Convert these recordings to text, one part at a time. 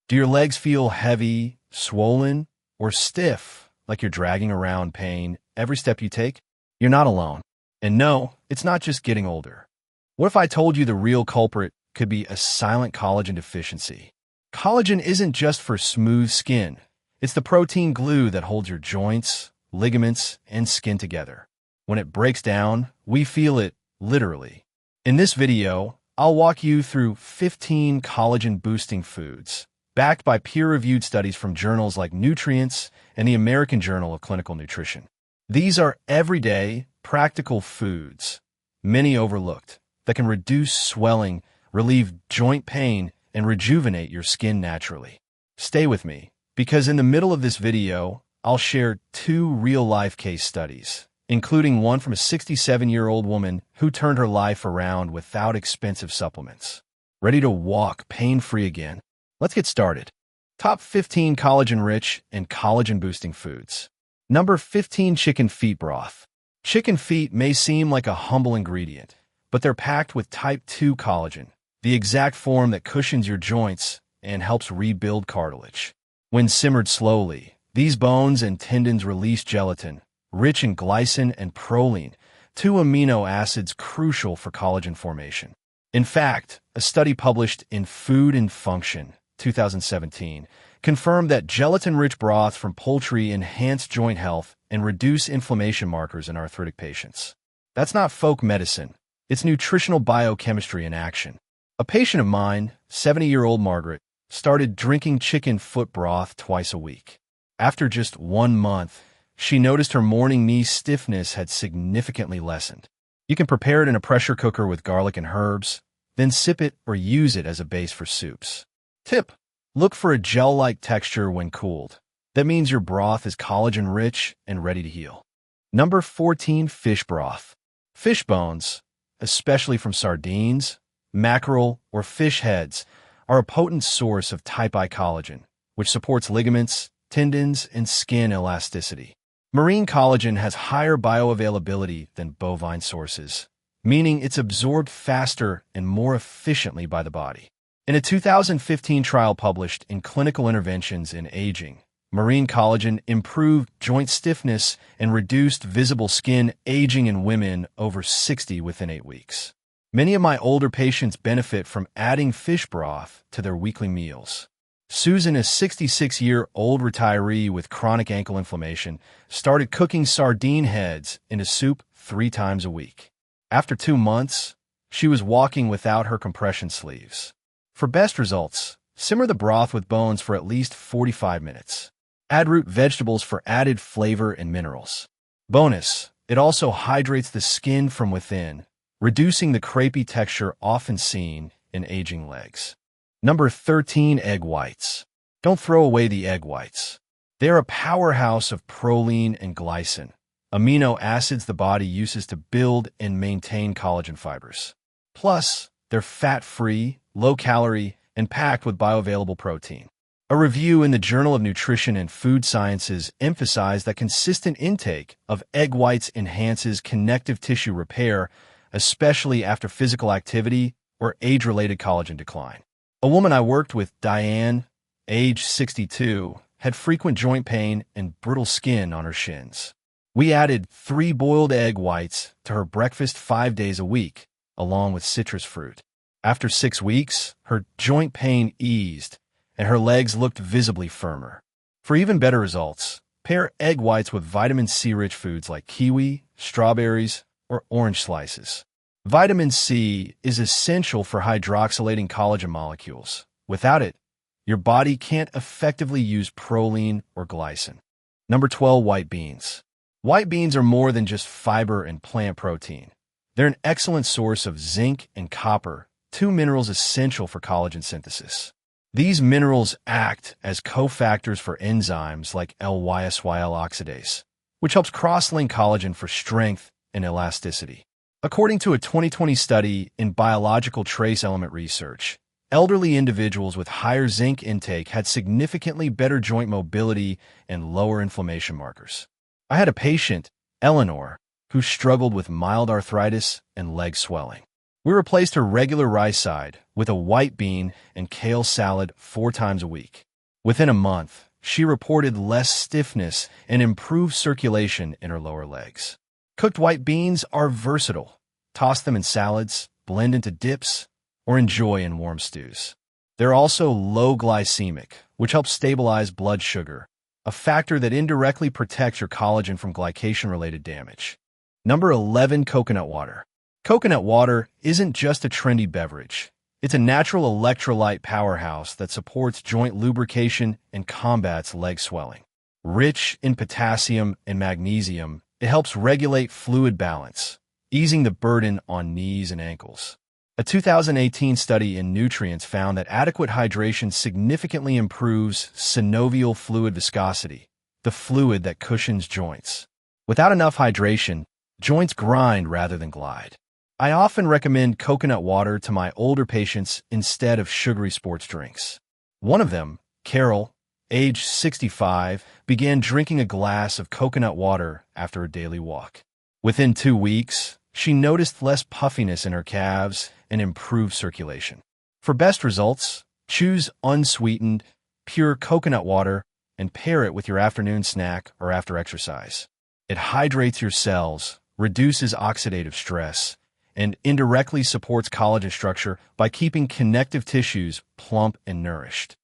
Do your legs feel heavy, swollen, or stiff, like you're dragging around pain every step you take? You're not alone. And no, it's not just getting older. What if I told you the real culprit could be a silent collagen deficiency? Collagen isn't just for smooth skin. It's the protein glue that holds your joints, ligaments, and skin together. When it breaks down, we feel it, literally. In this video, I'll walk you through 15 collagen-boosting foods, backed by peer-reviewed studies from journals like Nutrients and the American Journal of Clinical Nutrition. These are everyday, practical foods, many overlooked, that can reduce swelling, relieve joint pain, and rejuvenate your skin naturally. Stay with me, because in the middle of this video, I'll share 2 real-life case studies, including one from a 67-year-old woman who turned her life around without expensive supplements. Ready to walk pain-free again? Let's get started. Top 15 collagen-rich and collagen-boosting foods. Number 15, chicken feet broth. Chicken feet may seem like a humble ingredient, but they're packed with type 2 collagen, the exact form that cushions your joints and helps rebuild cartilage. When simmered slowly, these bones and tendons release gelatin, rich in glycine and proline, 2 amino acids crucial for collagen formation. In fact, a study published in Food and Function, 2017, confirmed that gelatin-rich broth from poultry enhance joint health and reduce inflammation markers in arthritic patients. That's not folk medicine. It's nutritional biochemistry in action. A patient of mine, 70-year-old Margaret, started drinking chicken foot broth twice a week. After just 1 month, she noticed her morning knee stiffness had significantly lessened. You can prepare it in a pressure cooker with garlic and herbs, then sip it or use it as a base for soups. Tip: look for a gel-like texture when cooled. That means your broth is collagen-rich and ready to heal. Number 14, fish broth. Fish bones, especially from sardines, mackerel, or fish heads, are a potent source of type I collagen, which supports ligaments, tendons, and skin elasticity. Marine collagen has higher bioavailability than bovine sources, meaning it's absorbed faster and more efficiently by the body. In a 2015 trial published in Clinical Interventions in Aging, marine collagen improved joint stiffness and reduced visible skin aging in women over 60 within 8 weeks. Many of my older patients benefit from adding fish broth to their weekly meals. Susan, a 66-year-old retiree with chronic ankle inflammation, started cooking sardine heads in a soup 3 times a week. After 2 months, she was walking without her compression sleeves. For best results, simmer the broth with bones for at least 45 minutes. Add root vegetables for added flavor and minerals. Bonus: it also hydrates the skin from within, reducing the crepey texture often seen in aging legs. Number 13, egg whites. Don't throw away the egg whites. They're a powerhouse of proline and glycine, amino acids the body uses to build and maintain collagen fibers. Plus, they're fat-free, low-calorie, and packed with bioavailable protein. A review in the Journal of Nutrition and Food Sciences emphasized that consistent intake of egg whites enhances connective tissue repair, especially after physical activity or age-related collagen decline. A woman I worked with, Diane, age 62, had frequent joint pain and brittle skin on her shins. We added 3 boiled egg whites to her breakfast 5 days a week, along with citrus fruit. After 6 weeks, her joint pain eased, and her legs looked visibly firmer. For even better results, pair egg whites with vitamin C-rich foods like kiwi, strawberries, or orange slices. Vitamin C is essential for hydroxylating collagen molecules. Without it, your body can't effectively use proline or glycine. Number 12, white beans. White beans are more than just fiber and plant protein. They're an excellent source of zinc and copper, 2 minerals essential for collagen synthesis. These minerals act as cofactors for enzymes like Lysyl oxidase, which helps cross-link collagen for strength and elasticity. According to a 2020 study in Biological Trace Element Research, elderly individuals with higher zinc intake had significantly better joint mobility and lower inflammation markers. I had a patient, Eleanor, who struggled with mild arthritis and leg swelling. We replaced her regular rice side with a white bean and kale salad 4 times a week. Within a month, she reported less stiffness and improved circulation in her lower legs. Cooked white beans are versatile. Toss them in salads, blend into dips, or enjoy in warm stews. They're also low glycemic, which helps stabilize blood sugar, a factor that indirectly protects your collagen from glycation-related damage. Number 11, coconut water. Coconut water isn't just a trendy beverage. It's a natural electrolyte powerhouse that supports joint lubrication and combats leg swelling. Rich in potassium and magnesium, it helps regulate fluid balance, easing the burden on knees and ankles. A 2018 study in Nutrients found that adequate hydration significantly improves synovial fluid viscosity, the fluid that cushions joints. Without enough hydration, joints grind rather than glide. I often recommend coconut water to my older patients instead of sugary sports drinks. One of them, Carol, age 65, began drinking a glass of coconut water after a daily walk. Within 2 weeks, she noticed less puffiness in her calves and improved circulation. For best results, choose unsweetened, pure coconut water and pair it with your afternoon snack or after exercise. It hydrates your cells, reduces oxidative stress, and indirectly supports collagen structure by keeping connective tissues plump and nourished.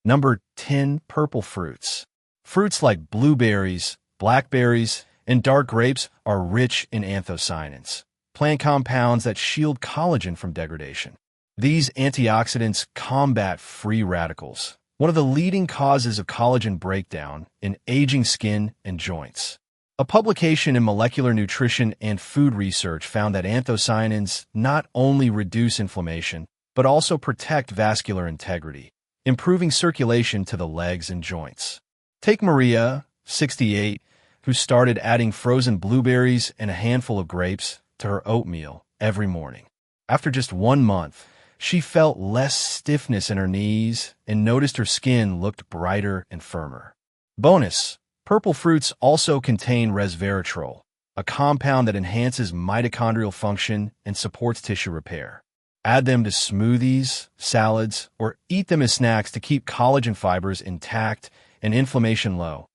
Number 10, purple fruits. Fruits like blueberries, blackberries, and dark grapes are rich in anthocyanins, plant compounds that shield collagen from degradation. These antioxidants combat free radicals, one of the leading causes of collagen breakdown in aging skin and joints. A publication in Molecular Nutrition and Food Research found that anthocyanins not only reduce inflammation, but also protect vascular integrity, improving circulation to the legs and joints. Take Maria, 68, who started adding frozen blueberries and a handful of grapes to her oatmeal every morning. After just 1 month, she felt less stiffness in her knees and noticed her skin looked brighter and firmer. Bonus: purple fruits also contain resveratrol, a compound that enhances mitochondrial function and supports tissue repair. Add them to smoothies, salads, or eat them as snacks to keep collagen fibers intact and inflammation low,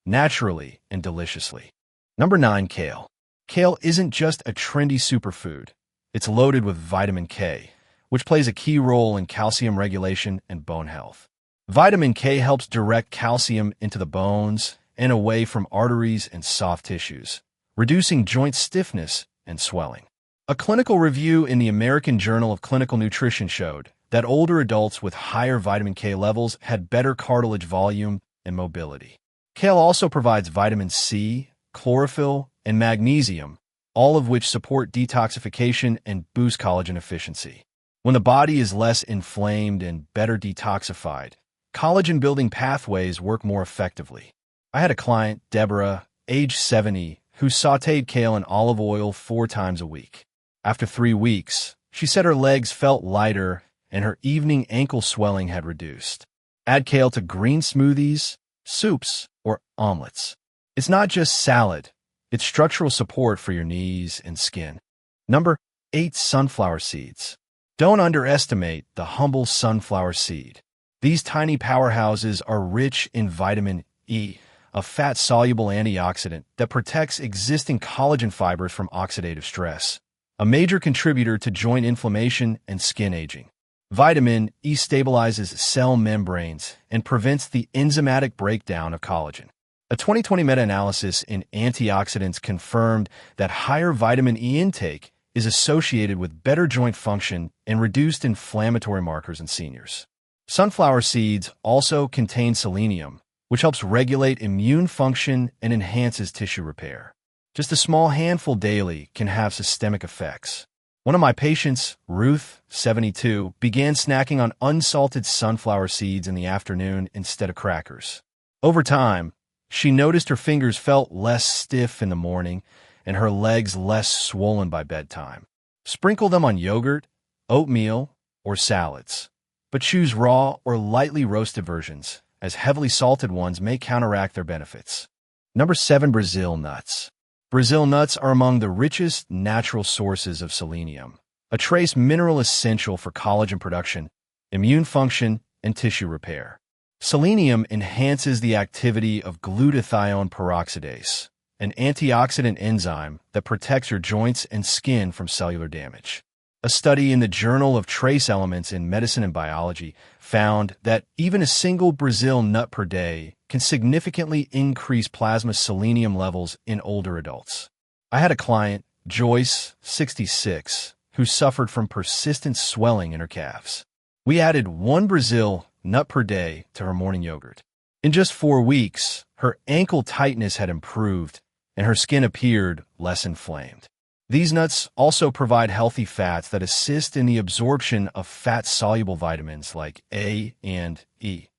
naturally and deliciously. Number 9, kale. Kale isn't just a trendy superfood. It's loaded with vitamin K, which plays a key role in calcium regulation and bone health. Vitamin K helps direct calcium into the bones and away from arteries and soft tissues, reducing joint stiffness and swelling. A clinical review in the American Journal of Clinical Nutrition showed that older adults with higher vitamin K levels had better cartilage volume and mobility. Kale also provides vitamin C, chlorophyll, and magnesium, all of which support detoxification and boost collagen efficiency. When the body is less inflamed and better detoxified, collagen-building pathways work more effectively. I had a client, Deborah, age 70, who sautéed kale in olive oil 4 times a week. After 3 weeks, she said her legs felt lighter and her evening ankle swelling had reduced. Add kale to green smoothies, soups, or omelets. It's not just salad, it's structural support for your knees and skin. Number 8, sunflower seeds. Don't underestimate the humble sunflower seed. These tiny powerhouses are rich in vitamin E, a fat-soluble antioxidant that protects existing collagen fibers from oxidative stress, a major contributor to joint inflammation and skin aging. Vitamin E stabilizes cell membranes and prevents the enzymatic breakdown of collagen. A 2020 meta-analysis in Antioxidants confirmed that higher vitamin E intake is associated with better joint function and reduced inflammatory markers in seniors. Sunflower seeds also contain selenium, which helps regulate immune function and enhances tissue repair. Just a small handful daily can have systemic effects. One of my patients, Ruth, 72, began snacking on unsalted sunflower seeds in the afternoon instead of crackers. Over time, she noticed her fingers felt less stiff in the morning and her legs less swollen by bedtime. Sprinkle them on yogurt, oatmeal, or salads, but choose raw or lightly roasted versions, as heavily salted ones may counteract their benefits. Number 7, Brazil nuts. Brazil nuts are among the richest natural sources of selenium, a trace mineral essential for collagen production, immune function, and tissue repair. Selenium enhances the activity of glutathione peroxidase, an antioxidant enzyme that protects your joints and skin from cellular damage. A study in the Journal of Trace Elements in Medicine and Biology found that even a single Brazil nut per day can significantly increase plasma selenium levels in older adults. I had a client, Joyce, 66, who suffered from persistent swelling in her calves. We added one Brazil nut per day to her morning yogurt. In just 4 weeks, her ankle tightness had improved and her skin appeared less inflamed. These nuts also provide healthy fats that assist in the absorption of fat-soluble vitamins like A and E,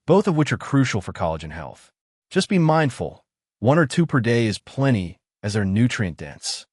both of which are crucial for collagen health. Just be mindful, 1 or 2 per day is plenty as they're nutrient-dense.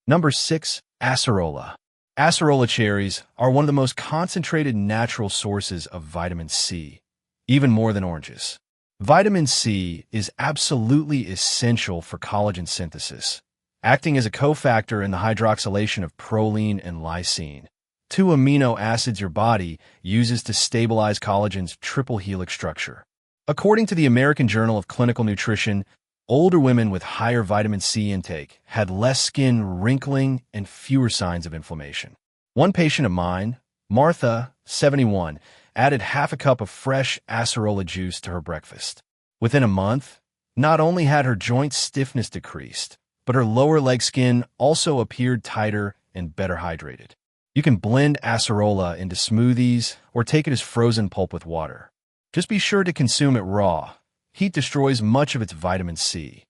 Number 6. Acerola. Acerola cherries are one of the most concentrated natural sources of vitamin C, even more than oranges. Vitamin C is absolutely essential for collagen synthesis, acting as a cofactor in the hydroxylation of proline and lysine, 2 amino acids your body uses to stabilize collagen's triple helix structure. According to the American Journal of Clinical Nutrition, older women with higher vitamin C intake had less skin wrinkling and fewer signs of inflammation. One patient of mine, Martha, 71, added half a cup of fresh acerola juice to her breakfast. Within a month, not only had her joint stiffness decreased, but her lower leg skin also appeared tighter and better hydrated. You can blend acerola into smoothies or take it as frozen pulp with water. Just be sure to consume it raw. Heat destroys much of its vitamin C.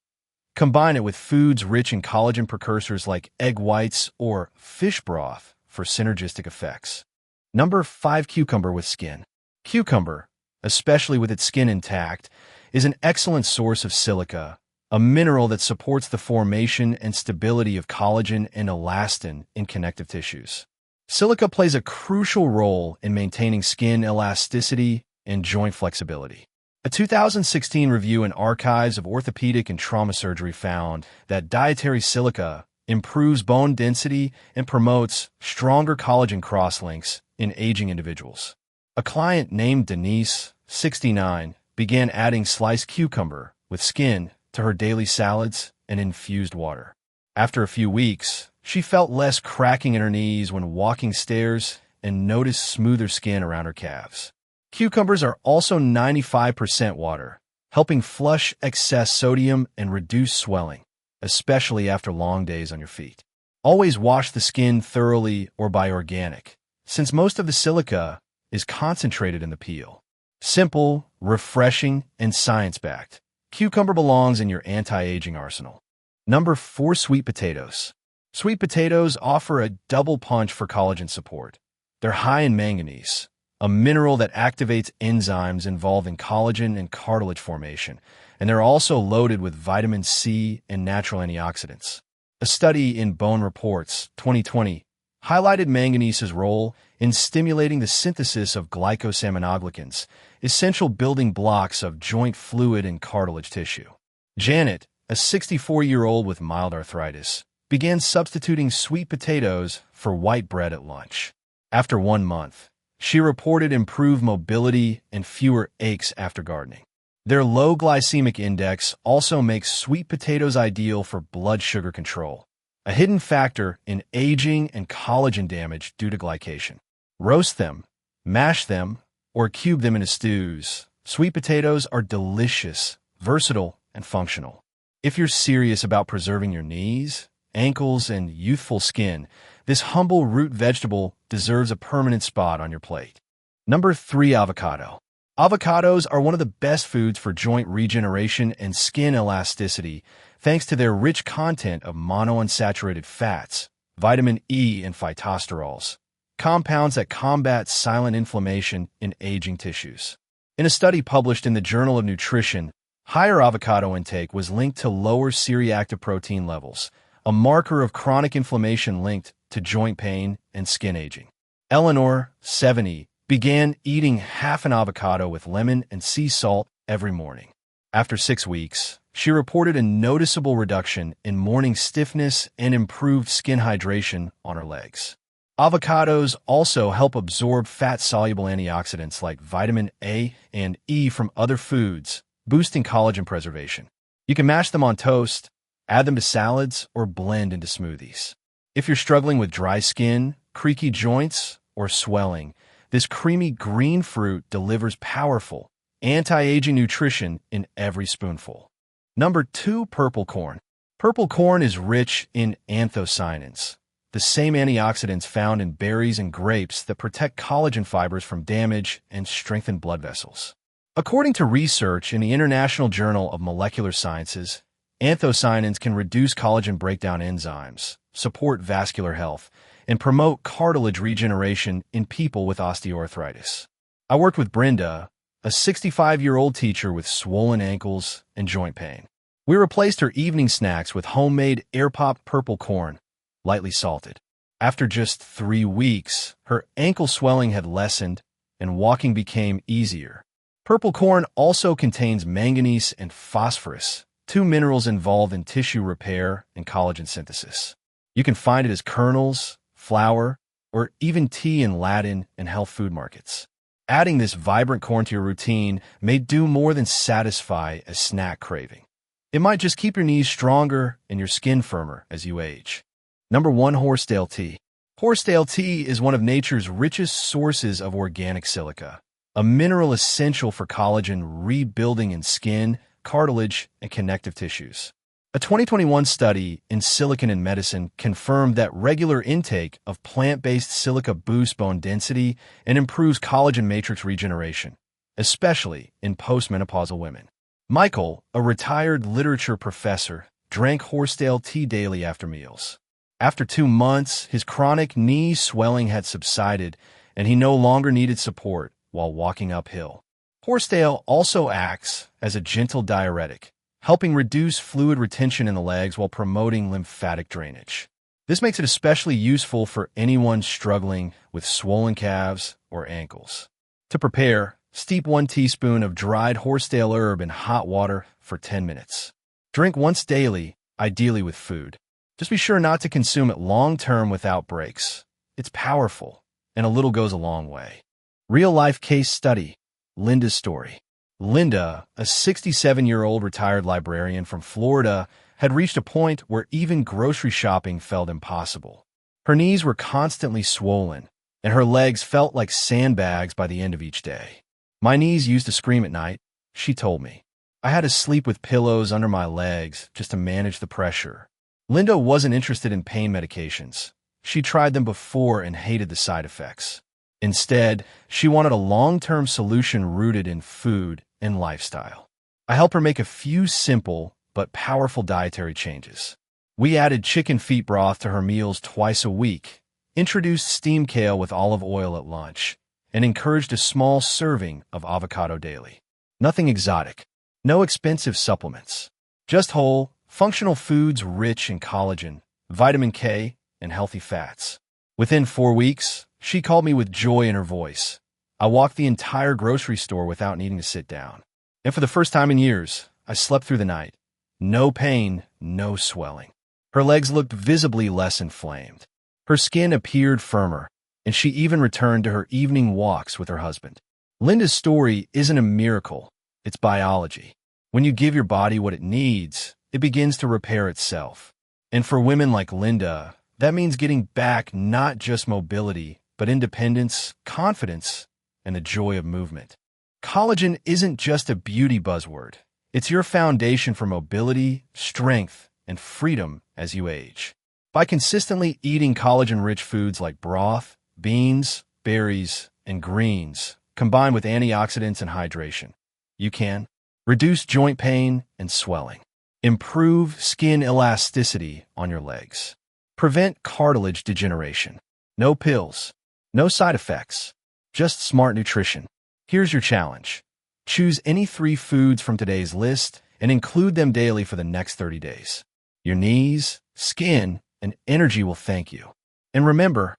Combine it with foods rich in collagen precursors like egg whites or fish broth for synergistic effects. Number 5. Cucumber with skin. Cucumber, especially with its skin intact, is an excellent source of silica, a mineral that supports the formation and stability of collagen and elastin in connective tissues. Silica plays a crucial role in maintaining skin elasticity and joint flexibility. A 2016 review in Archives of Orthopedic and Trauma Surgery found that dietary silica improves bone density and promotes stronger collagen crosslinks in aging individuals. A client named Denise, 69, began adding sliced cucumber with skin to her daily salads and infused water. After a few weeks, she felt less cracking in her knees when walking stairs and noticed smoother skin around her calves. Cucumbers are also 95% water, helping flush excess sodium and reduce swelling, especially after long days on your feet. Always wash the skin thoroughly or buy organic, since most of the silica is concentrated in the peel. Simple, refreshing, and science-backed, cucumber belongs in your anti-aging arsenal. Number 4. Sweet potatoes. Sweet potatoes offer a double punch for collagen support. They're high in manganese, a mineral that activates enzymes involved in collagen and cartilage formation, and they're also loaded with vitamin C and natural antioxidants. A study in Bone Reports 2020 highlighted manganese's role in stimulating the synthesis of glycosaminoglycans, essential building blocks of joint fluid and cartilage tissue. Janet, a 64-year-old with mild arthritis, began substituting sweet potatoes for white bread at lunch. After 1 month, she reported improved mobility and fewer aches after gardening. Their low glycemic index also makes sweet potatoes ideal for blood sugar control, a hidden factor in aging and collagen damage due to glycation. Roast them, mash them, or cube them into stews. Sweet potatoes are delicious, versatile, and functional. If you're serious about preserving your knees, ankles, and youthful skin, this humble root vegetable deserves a permanent spot on your plate. Number 3. Avocado. Avocados are one of the best foods for joint regeneration and skin elasticity thanks to their rich content of monounsaturated fats, vitamin E, and phytosterols, compounds that combat silent inflammation in aging tissues. In a study published in the Journal of Nutrition, higher avocado intake was linked to lower C-reactive protein levels, a marker of chronic inflammation linked to joint pain and skin aging. Eleanor, 70, began eating half an avocado with lemon and sea salt every morning. After 6 weeks, she reported a noticeable reduction in morning stiffness and improved skin hydration on her legs. Avocados also help absorb fat-soluble antioxidants like vitamin A and E from other foods, boosting collagen preservation. You can mash them on toast, add them to salads, or blend into smoothies. If you're struggling with dry skin, creaky joints, or swelling, this creamy green fruit delivers powerful, anti-aging nutrition in every spoonful. Number 2, purple corn. Purple corn is rich in anthocyanins, the same antioxidants found in berries and grapes that protect collagen fibers from damage and strengthen blood vessels. According to research in the International Journal of Molecular Sciences, anthocyanins can reduce collagen breakdown enzymes, support vascular health, and promote cartilage regeneration in people with osteoarthritis. I worked with Brenda, a 65-year-old teacher with swollen ankles and joint pain. We replaced her evening snacks with homemade air-popped purple corn, lightly salted. After just 3 weeks, her ankle swelling had lessened and walking became easier. Purple corn also contains manganese and phosphorus, 2 minerals involved in tissue repair and collagen synthesis. You can find it as kernels, flour, or even tea in Latin and health food markets. Adding this vibrant corn to your routine may do more than satisfy a snack craving. It might just keep your knees stronger and your skin firmer as you age. Number 1, Horsetail Tea. Horsetail tea is one of nature's richest sources of organic silica, a mineral essential for collagen rebuilding in skin, cartilage, and connective tissues. A 2021 study in Silicon and Medicine confirmed that regular intake of plant-based silica boosts bone density and improves collagen matrix regeneration, especially in postmenopausal women. Michael, a retired literature professor, drank horsetail tea daily after meals. After 2 months, his chronic knee swelling had subsided, and he no longer needed support while walking uphill. Horsetail also acts as a gentle diuretic, helping reduce fluid retention in the legs while promoting lymphatic drainage. This makes it especially useful for anyone struggling with swollen calves or ankles. To prepare, steep 1 teaspoon of dried horsetail herb in hot water for 10 minutes. Drink once daily, ideally with food. Just be sure not to consume it long-term without breaks. It's powerful, and a little goes a long way. Real-life case study. Linda's story. Linda, a 67-year-old retired librarian from Florida, had reached a point where even grocery shopping felt impossible. Her knees were constantly swollen, and her legs felt like sandbags by the end of each day. My knees used to scream at night, she told me. I had to sleep with pillows under my legs just to manage the pressure. Linda wasn't interested in pain medications. She tried them before and hated the side effects. Instead, she wanted a long-term solution rooted in food and lifestyle. I helped her make a few simple but powerful dietary changes. We added chicken feet broth to her meals twice a week, introduced steamed kale with olive oil at lunch, and encouraged a small serving of avocado daily. Nothing exotic, no expensive supplements, just whole, functional foods rich in collagen, vitamin K, and healthy fats. Within 4 weeks, she called me with joy in her voice. I walked the entire grocery store without needing to sit down. And for the first time in years, I slept through the night. No pain, no swelling. Her legs looked visibly less inflamed. Her skin appeared firmer, and she even returned to her evening walks with her husband. Linda's story isn't a miracle, it's biology. When you give your body what it needs, it begins to repair itself. And for women like Linda, that means getting back not just mobility, but independence, confidence, and the joy of movement. Collagen isn't just a beauty buzzword. It's your foundation for mobility, strength, and freedom as you age. By consistently eating collagen-rich foods like broth, beans, berries, and greens, combined with antioxidants and hydration, you can reduce joint pain and swelling, improve skin elasticity on your legs, prevent cartilage degeneration. No pills, no side effects, just smart nutrition. Here's your challenge. Choose any 3 foods from today's list and include them daily for the next 30 days. Your knees, skin, and energy will thank you. And remember,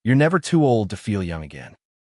you're never too old to feel young again.